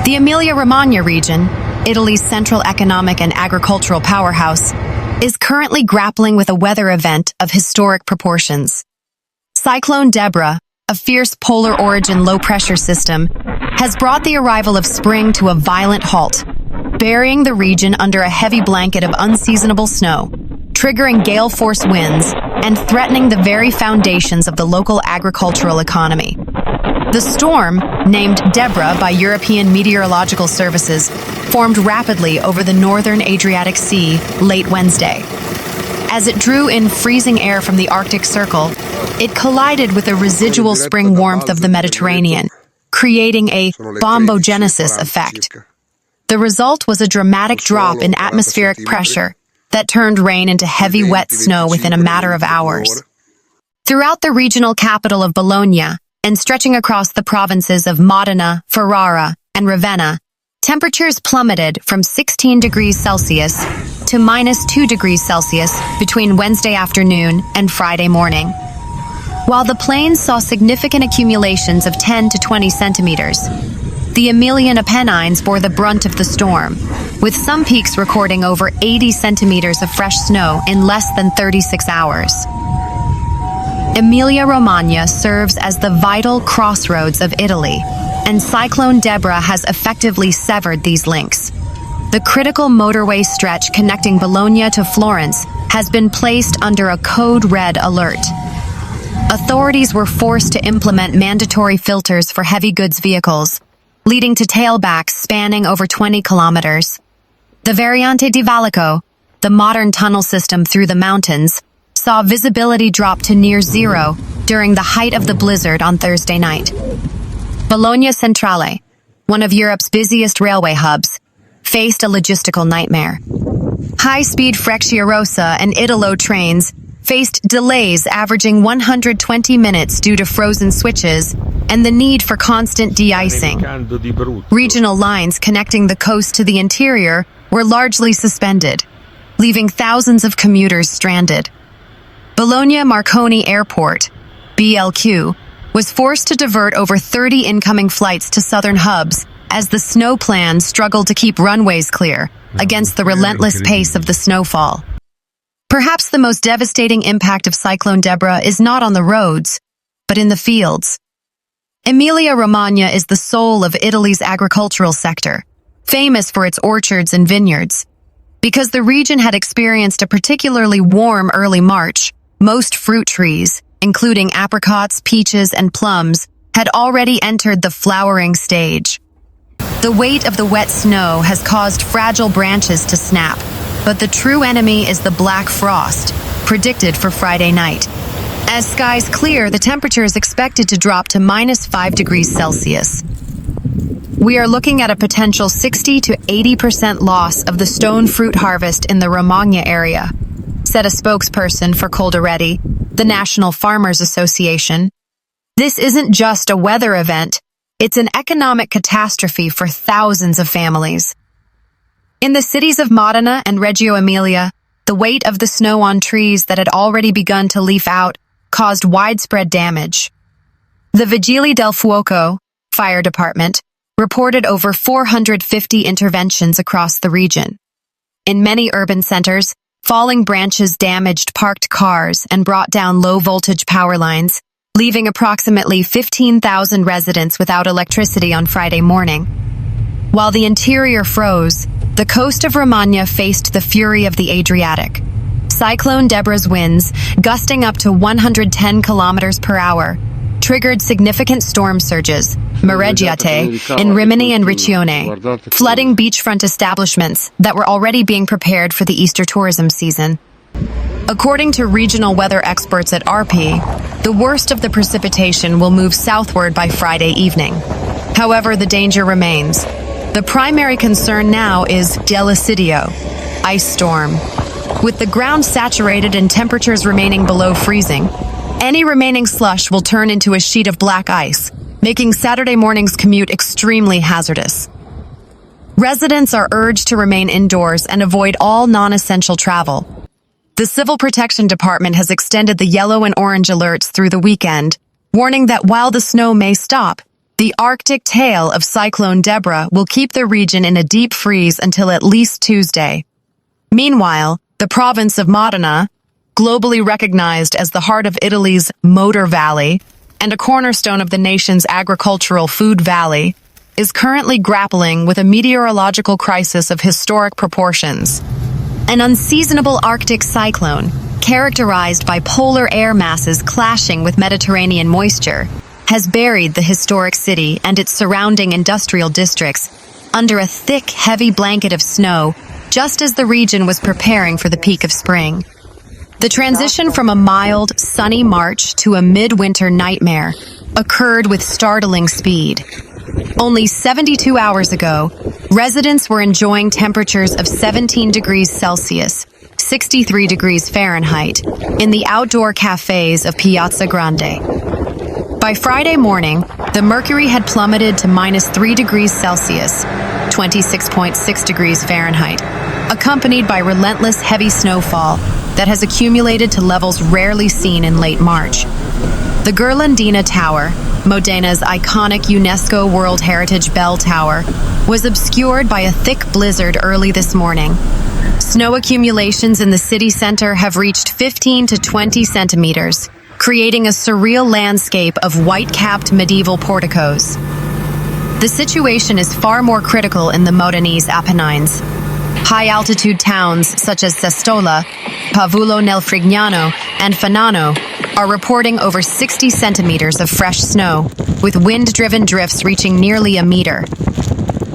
The Emilia Romagna region, Italy's central economic and agricultural powerhouse, is currently grappling with a weather event of historic proportions. Cyclone Deborah, a fierce polar origin low-pressure system, has brought the arrival of spring to a violent halt, burying the region under a heavy blanket of unseasonable snow, triggering gale-force winds and threatening the very foundations of the local agricultural economy. The storm, named Deborah by European meteorological services, formed rapidly over the northern Adriatic Sea late Wednesday. As it drew in freezing air from the Arctic Circle, it collided with the residual spring warmth of the Mediterranean, creating a bombogenesis effect. The result was a dramatic drop in atmospheric pressure that turned rain into heavy wet snow within a matter of hours. Throughout the regional capital of Bologna, and stretching across the provinces of Modena, Ferrara, and Ravenna, temperatures plummeted from 16 degrees Celsius to -2 degrees Celsius between Wednesday afternoon and Friday morning. While the plains saw significant accumulations of 10 to 20 centimeters, the Emilian Apennines bore the brunt of the storm, with some peaks recording over 80 centimeters of fresh snow in less than 36 hours. Emilia Romagna serves as the vital crossroads of Italy, and Cyclone Deborah has effectively severed these links. The critical motorway stretch connecting Bologna to Florence has been placed under a code red alert. Authorities were forced to implement mandatory filters for heavy goods vehicles, leading to tailbacks spanning over 20 kilometers. The Variante di Valico, the modern tunnel system through the mountains, saw visibility drop to near zero during the height of the blizzard on Thursday night. Bologna Centrale, one of Europe's busiest railway hubs, faced a logistical nightmare. High-speed Frecciarossa and Italo trains faced delays averaging 120 minutes due to frozen switches and the need for constant de-icing. Regional lines connecting the coast to the interior were largely suspended, leaving thousands of commuters stranded. Bologna Marconi Airport, BLQ, was forced to divert over 30 incoming flights to southern hubs as the snow plan struggled to keep runways clear against the relentless pace of the snowfall. Perhaps the most devastating impact of Cyclone Deborah is not on the roads, but in the fields. Emilia Romagna is the soul of Italy's agricultural sector, famous for its orchards and vineyards. Because the region had experienced a particularly warm early March, most fruit trees, including apricots, peaches, and plums, had already entered the flowering stage. The weight of the wet snow has caused fragile branches to snap, but the true enemy is the black frost, predicted for Friday night. As skies clear, the temperature is expected to drop to -5 degrees Celsius. We are looking at a potential 60 to 80% loss of the stone fruit harvest in the Romagna area, said a spokesperson for Coldiretti, the National Farmers Association. This isn't just a weather event, it's an economic catastrophe for thousands of families. In the cities of Modena and Reggio Emilia, the weight of the snow on trees that had already begun to leaf out caused widespread damage. The Vigili del Fuoco, fire department, reported over 450 interventions across the region. In many urban centers, falling branches damaged parked cars and brought down low-voltage power lines, leaving approximately 15,000 residents without electricity on Friday morning. While the interior froze, the coast of Romagna faced the fury of the Adriatic. Cyclone Deborah's winds, gusting up to 110 kilometers per hour, triggered significant storm surges, mareggiate, in Rimini and Riccione, flooding beachfront establishments that were already being prepared for the Easter tourism season. According to regional weather experts at RP, the worst of the precipitation will move southward by Friday evening. However, the danger remains. The primary concern now is dell'acidio, ice storm. With the ground saturated and temperatures remaining below freezing, any remaining slush will turn into a sheet of black ice, making Saturday morning's commute extremely hazardous. Residents are urged to remain indoors and avoid all non-essential travel. The Civil Protection Department has extended the yellow and orange alerts through the weekend, warning that while the snow may stop, The Arctic tail of Cyclone Deborah will keep the region in a deep freeze until at least Tuesday. Meanwhile, the province of Modena, globally recognized as the heart of Italy's Motor Valley and a cornerstone of the nation's agricultural food valley, is currently grappling with a meteorological crisis of historic proportions. An unseasonable Arctic cyclone, characterized by polar air masses clashing with Mediterranean moisture, has buried the historic city and its surrounding industrial districts under a thick, heavy blanket of snow, just as the region was preparing for the peak of spring. The transition from a mild, sunny March to a midwinter nightmare occurred with startling speed. Only 72 hours ago, residents were enjoying temperatures of 17 degrees Celsius, 63 degrees Fahrenheit, in the outdoor cafes of Piazza Grande. By Friday morning, the mercury had plummeted to -3 degrees Celsius, 26.6 degrees Fahrenheit, accompanied by relentless heavy snowfall that has accumulated to levels rarely seen in late March. The Ghirlandina Tower, Modena's iconic UNESCO World Heritage Bell Tower, was obscured by a thick blizzard early this morning. Snow accumulations in the city center have reached 15 to 20 centimeters, creating a surreal landscape of white-capped medieval porticos. The situation is far more critical in the Modenese Apennines. High-altitude towns such as Sestola, Pavullo nel Frignano, and Fanano are reporting over 60 centimeters of fresh snow, with wind-driven drifts reaching nearly a meter.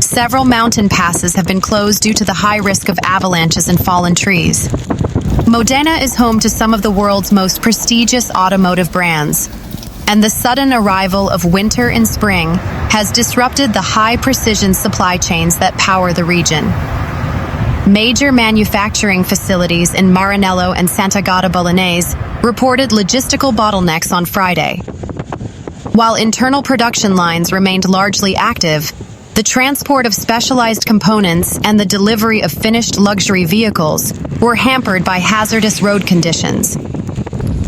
Several mountain passes have been closed due to the high risk of avalanches and fallen trees. Modena is home to some of the world's most prestigious automotive brands, and the sudden arrival of winter and spring has disrupted the high-precision supply chains that power the region. Major manufacturing facilities in Maranello and Sant'Agata Bolognese reported logistical bottlenecks on Friday. While internal production lines remained largely active, the transport of specialized components and the delivery of finished luxury vehicles were hampered by hazardous road conditions.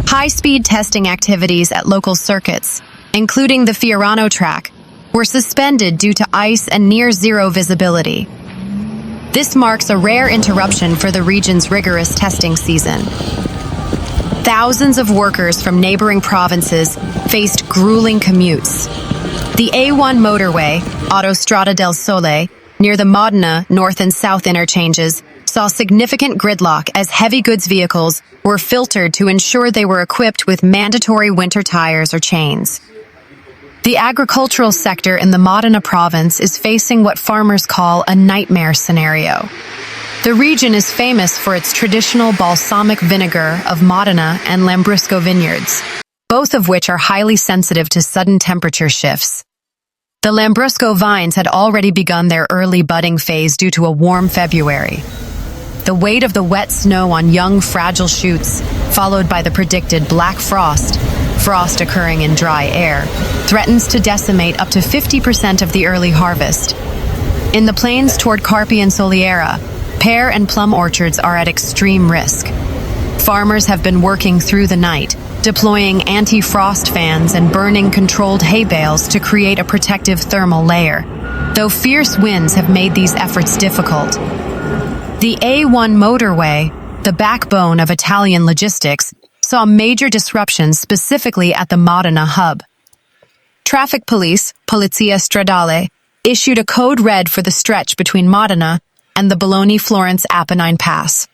High-speed testing activities at local circuits, including the Ferrara track, were suspended due to ice and near-zero visibility. This marks a rare interruption for the region's rigorous testing season. Thousands of workers from neighboring provinces faced grueling commutes. The A1 motorway, Autostrada del Sole, near the Modena North and South interchanges, saw significant gridlock as heavy goods vehicles were filtered to ensure they were equipped with mandatory winter tires or chains. The agricultural sector in the Modena province is facing what farmers call a nightmare scenario. The region is famous for its traditional balsamic vinegar of Modena and Lambrusco vineyards, both of which are highly sensitive to sudden temperature shifts. The Lambrusco vines had already begun their early budding phase due to a warm February. The weight of the wet snow on young, fragile shoots, followed by the predicted black frost occurring in dry air, threatens to decimate up to 50% of the early harvest. In the plains toward Carpi and Soliera, pear and plum orchards are at extreme risk. Farmers have been working through the night, deploying anti-frost fans and burning controlled hay bales to create a protective thermal layer, though fierce winds have made these efforts difficult. The A1 motorway, the backbone of Italian logistics, saw major disruptions specifically at the Modena hub. Traffic police, Polizia Stradale, issued a code red for the stretch between Modena and the Bologna-Florence Apennine Pass.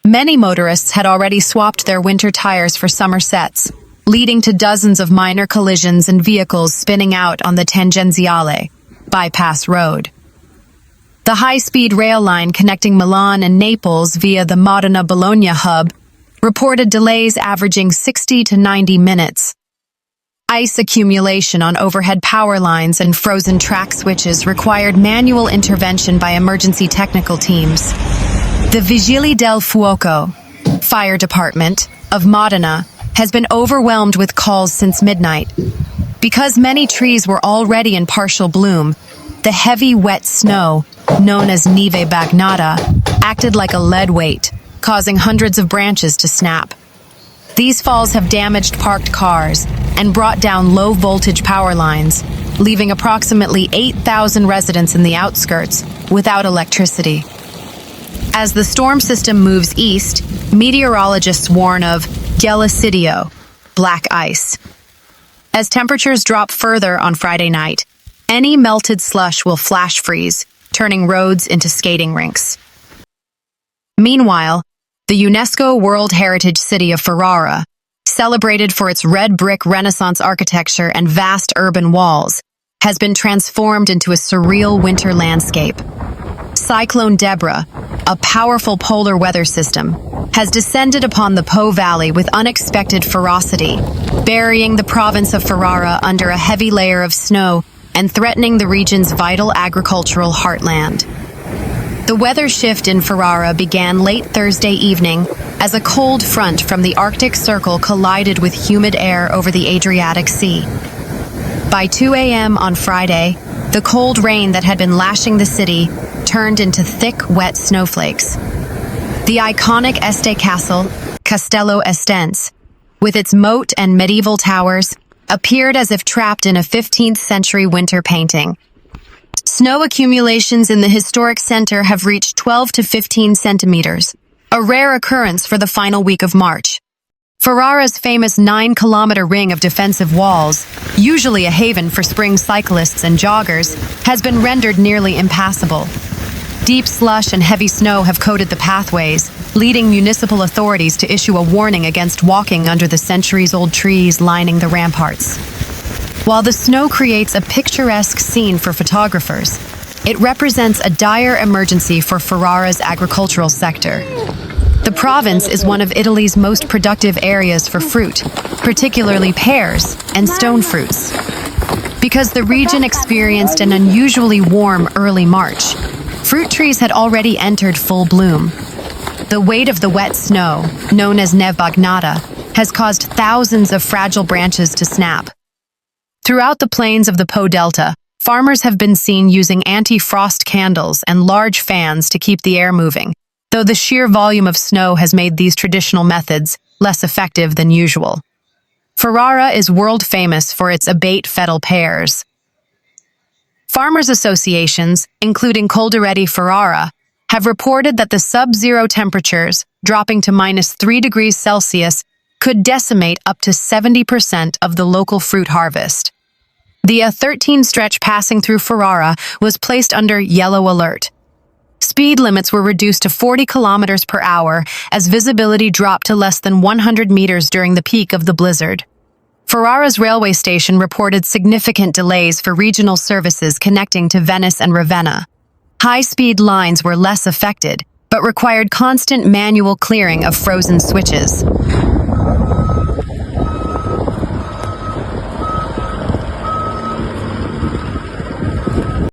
Many motorists had already swapped their winter tires for summer sets, leading to dozens of minor collisions and vehicles spinning out on the Tangenziale, bypass road. The high-speed rail line connecting Milan and Naples via the Modena-Bologna hub reported delays averaging 60 to 90 minutes. Ice accumulation on overhead power lines and frozen track switches required manual intervention by emergency technical teams. The Vigili del Fuoco, fire department, of Modena has been overwhelmed with calls since midnight. Because many trees were already in partial bloom, the heavy, wet snow, known as neve bagnata, acted like a lead weight, causing hundreds of branches to snap. These falls have damaged parked cars and brought down low-voltage power lines, leaving approximately 8,000 residents in the outskirts without electricity. As the storm system moves east, meteorologists warn of gale-force, black ice. As temperatures drop further on Friday night, any melted slush will flash freeze, turning roads into skating rinks. Meanwhile, the UNESCO World Heritage City of Ferrara, celebrated for its red brick Renaissance architecture and vast urban walls, has been transformed into a surreal winter landscape. Cyclone Deborah, a powerful polar weather system, has descended upon the Po Valley with unexpected ferocity, burying the province of Ferrara under a heavy layer of snow and threatening the region's vital agricultural heartland. The weather shift in Ferrara began late Thursday evening as a cold front from the Arctic Circle collided with humid air over the Adriatic Sea. By 2 a.m. on Friday, the cold rain that had been lashing the city turned into thick, wet snowflakes. The iconic Este Castle, Castello Estense, with its moat and medieval towers, appeared as if trapped in a 15th century winter painting. Snow accumulations in the historic center have reached 12 to 15 centimeters, a rare occurrence for the final week of March. Ferrara's famous 9-kilometer ring of defensive walls, usually a haven for spring cyclists and joggers, has been rendered nearly impassable. Deep slush and heavy snow have coated the pathways, leading municipal authorities to issue a warning against walking under the centuries-old trees lining the ramparts. While the snow creates a picturesque scene for photographers, it represents a dire emergency for Ferrara's agricultural sector. The province is one of Italy's most productive areas for fruit, particularly pears and stone fruits. Because the region experienced an unusually warm early March, fruit trees had already entered full bloom. The weight of the wet snow, known as neve bagnata, has caused thousands of fragile branches to snap. Throughout the plains of the Po Delta, farmers have been seen using anti-frost candles and large fans to keep the air moving, though the sheer volume of snow has made these traditional methods less effective than usual. Ferrara is world famous for its abate fettle pears. Farmers' associations, including Coldiretti Ferrara, have reported that the sub-zero temperatures, dropping to -3 degrees Celsius, could decimate up to 70% of the local fruit harvest. The A13 stretch passing through Ferrara was placed under yellow alert. Speed limits were reduced to 40 kilometers per hour as visibility dropped to less than 100 meters during the peak of the blizzard. Ferrara's railway station reported significant delays for regional services connecting to Venice and Ravenna. High-speed lines were less affected, but required constant manual clearing of frozen switches.